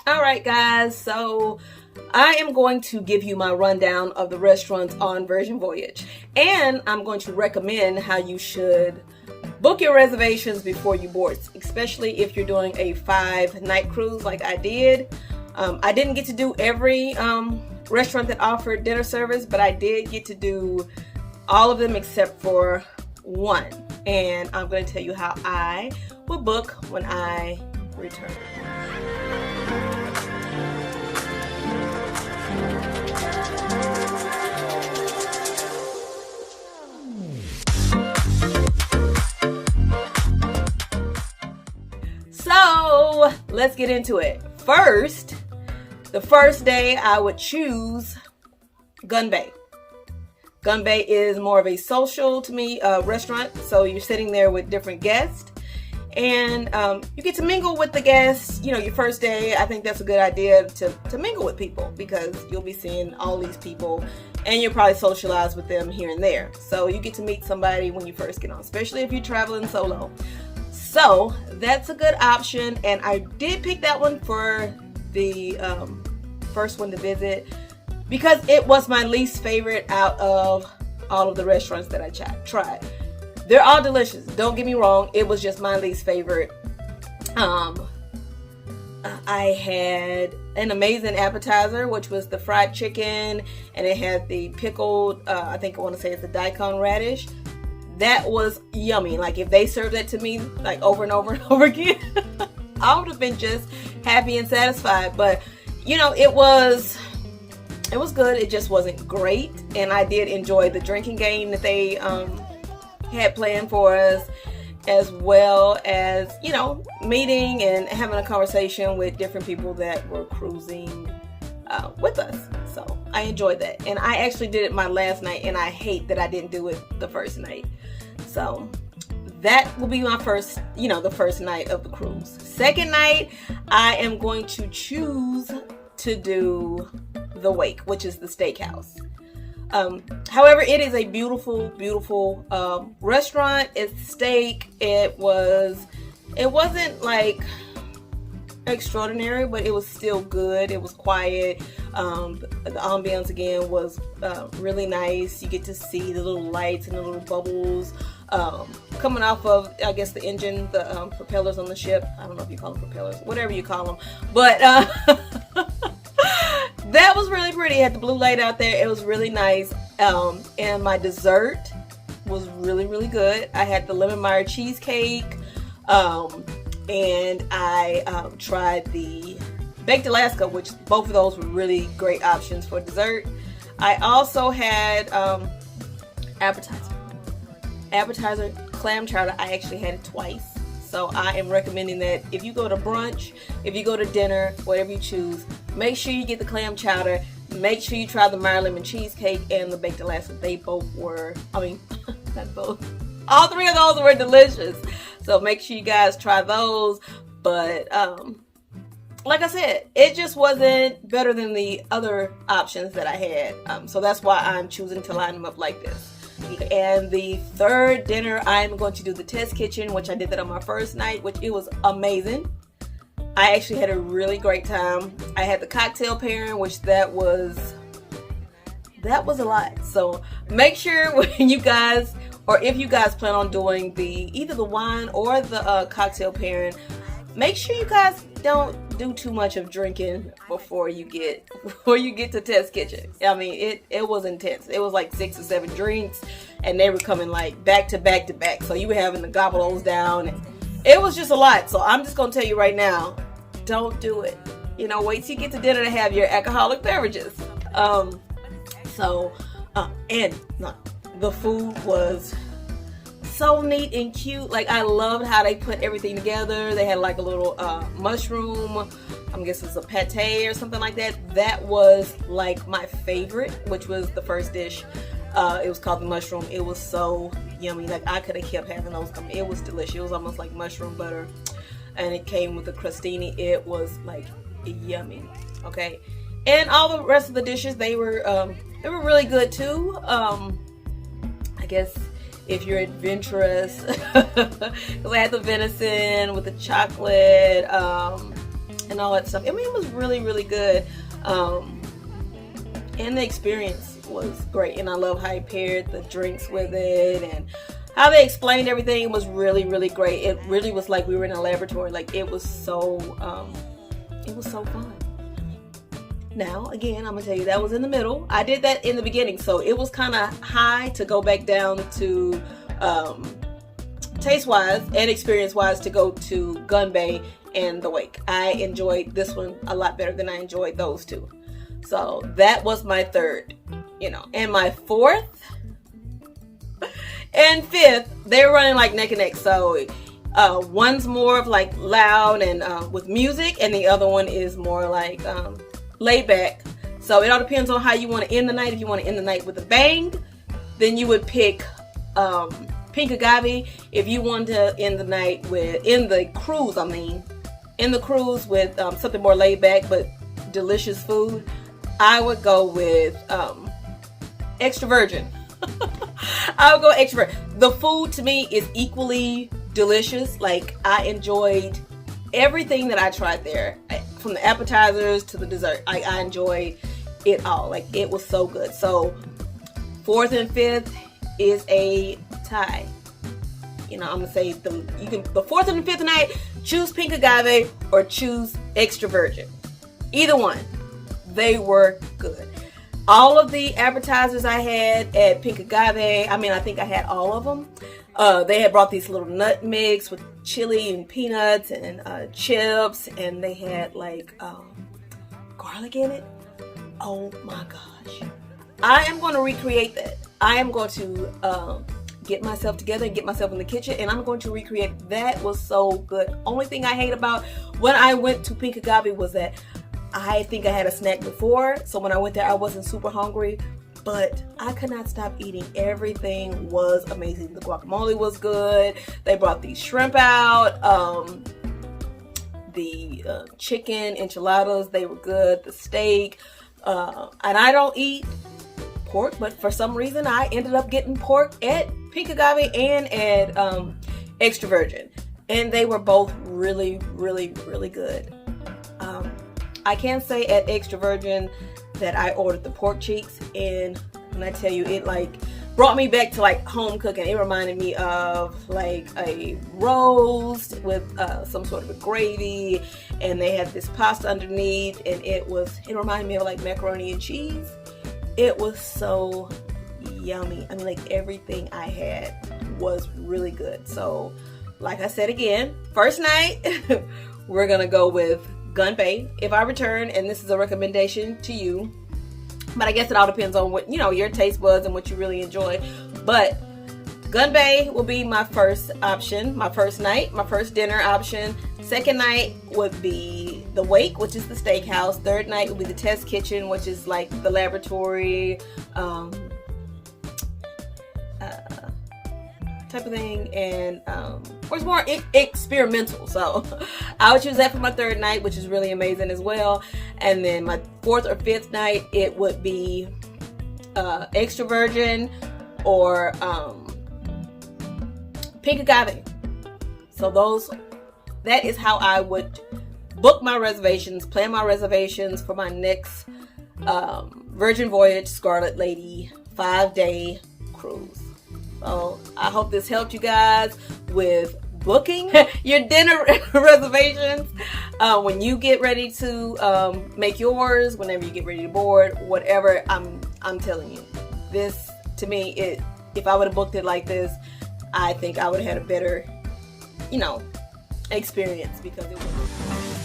All right, guys, so I am going to give you my rundown of the restaurants on Virgin Voyage, and I'm going to recommend how you should book your reservations before you board, especially if you're doing a 5-night cruise like I did. I didn't get to do every restaurant that offered dinner service, but I did get to do all of them except for one, and I'm going to tell you how I will book when I return. So let's get into it. First, the first day I would choose Gunbae. Gunbae is more of a social, to me, restaurant. So you're sitting there with different guests, and you get to mingle with the guests. You know, your first day, I think that's a good idea to mingle with people, because you'll be seeing all these people and you'll probably socialize with them here and there. So you get to meet somebody when you first get on, especially if you're traveling solo. So that's a good option, and I did pick that one for the first one to visit because it was my least favorite out of all of the restaurants that I tried. They're all delicious, don't get me wrong, it was just my least favorite. I had an amazing appetizer, which was the fried chicken, and it had the pickled, I think I want to say it's the daikon radish. That was yummy. Like, if they served that to me like over and over and over again, I would have been just happy and satisfied. But you know, it was good. It just wasn't great. And I did enjoy the drinking game that they had planned for us, as well as, you know, meeting and having a conversation with different people that were cruising with us. So I enjoyed that, and I actually did it my last night, and I hate that I didn't do it the first night. So that will be my first, you know, the first night of the cruise. Second night, I am going to choose to do the Wake, which is the steakhouse. However, it is a beautiful, beautiful restaurant. It's steak. It wasn't like extraordinary, but it was still good. It was quiet. The ambiance again was really nice. You get to see the little lights and the little bubbles coming off of, I guess, the engine, the propellers on the ship. I don't know if you call them propellers, whatever you call them, but that was really pretty. It had the blue light out there. It was really nice. And my dessert was really, really good. I had the lemon meringue cheesecake. And I tried the baked Alaska, which both of those were really great options for dessert. I also had appetizer clam chowder. I actually had it twice. So I am recommending that if you go to brunch, if you go to dinner, whatever you choose, make sure you get the clam chowder. Make sure you try the meringue lemon cheesecake and the baked Alaska. They both were, not both. All three of those were delicious. So make sure you guys try those. But like I said, it just wasn't better than the other options that I had. So that's why I'm choosing to line them up like this. And the third dinner, I'm going to do the test kitchen, which I did that on my first night, which it was amazing. I actually had a really great time. I had the cocktail pairing, which that was a lot. So make sure when you guys, or if you guys plan on doing either the wine or the cocktail pairing, make sure you guys don't do too much of drinking before you get to test kitchen. I mean, it was intense. It was like 6 or 7 drinks, and they were coming like back to back to back. So you were having to gobble those down, and it was just a lot. So I'm just gonna tell you right now, don't do it. You know, wait till you get to dinner to have your alcoholic beverages. And the food was so neat and cute. Like, I loved how they put everything together. They had like a little mushroom, I guess it's a pate or something like that. That was like my favorite, which was the first dish. It was called the mushroom. It was so yummy. Like, I could have kept having those coming. It was delicious. It was almost like mushroom butter, and it came with the crostini. It was like yummy. Okay, and all the rest of the dishes, they were really good too. I guess if you're adventurous, because I had the venison with the chocolate. and all that stuff. I mean, it was really, really good. And the experience was great. And I love how he paired the drinks with it, and how they explained everything was really, really great. It really was like we were in a laboratory. Like, it was so fun. Now, again, I'm gonna tell you, that was in the middle. I did that in the beginning, so it was kind of high to go back down to taste-wise and experience-wise to go to Gunbae and the Wake. I enjoyed this one a lot better than I enjoyed those two. So that was my third, and my fourth and fifth, they're running like neck and neck. So one's more of like loud and with music, and the other one is more like laid back. So it all depends on how you want to end the night. If you want to end the night with a bang, then you would pick Pink Agave. If you want to end the night with, in the cruise with something more laid back but delicious food, I would go with extra virgin. I would go extra virgin. The food to me is equally delicious. Like, I enjoyed everything that I tried there, from the appetizers to the dessert. I enjoyed it all. Like, it was so good. So fourth and fifth is a tie. I'm gonna say the fourth and the fifth night, choose Pink Agave or choose extra virgin. Either one, they were good. All of the appetizers I had at Pink Agave, I mean, I think I had all of them. They had brought these little nut mix with chili and peanuts and chips, and they had like garlic in it. Oh my gosh. I am going to recreate that. I am going to get myself together and get myself in the kitchen, and I'm going to recreate. That was so good. Only thing I hate about when I went to Pink Agave was that I think I had a snack before, so when I went there I wasn't super hungry, but I could not stop eating. Everything was amazing. The guacamole was good. They brought these shrimp out. The chicken enchiladas, they were good. The steak. And I don't eat pork, but for some reason I ended up getting pork at Pink Agave and at Extra Virgin. And they were both really, really, really good. I can say at Extra Virgin that I ordered the pork cheeks, and when I tell you, it like brought me back to like home cooking. It reminded me of like a roast with some sort of a gravy, and they had this pasta underneath, and it reminded me of like macaroni and cheese. It was so yummy. I mean, like, everything I had was really good. So like I said again, first night we're gonna go with Gunbae if I return, and this is a recommendation to you, but I guess it all depends on what your taste buds and what you really enjoy. But Gunbae will be my first option, my first night, my first dinner option. Second night would be the Wake, which is the steakhouse. Third night would be the test kitchen, which is like the laboratory type of thing, and it's more experimental. So I would choose that for my third night, which is really amazing as well. And then my fourth or fifth night, it would be Extra Virgin or Pink Agave. So that is how I would book my reservations, plan my reservations for my next Virgin Voyage Scarlet Lady 5-day cruise. So I hope this helped you guys with booking your dinner reservations when you get ready to make yours, whenever you get ready to board, whatever. I'm telling you, this, to me, if I would have booked it like this, I think I would have had a better experience, because it was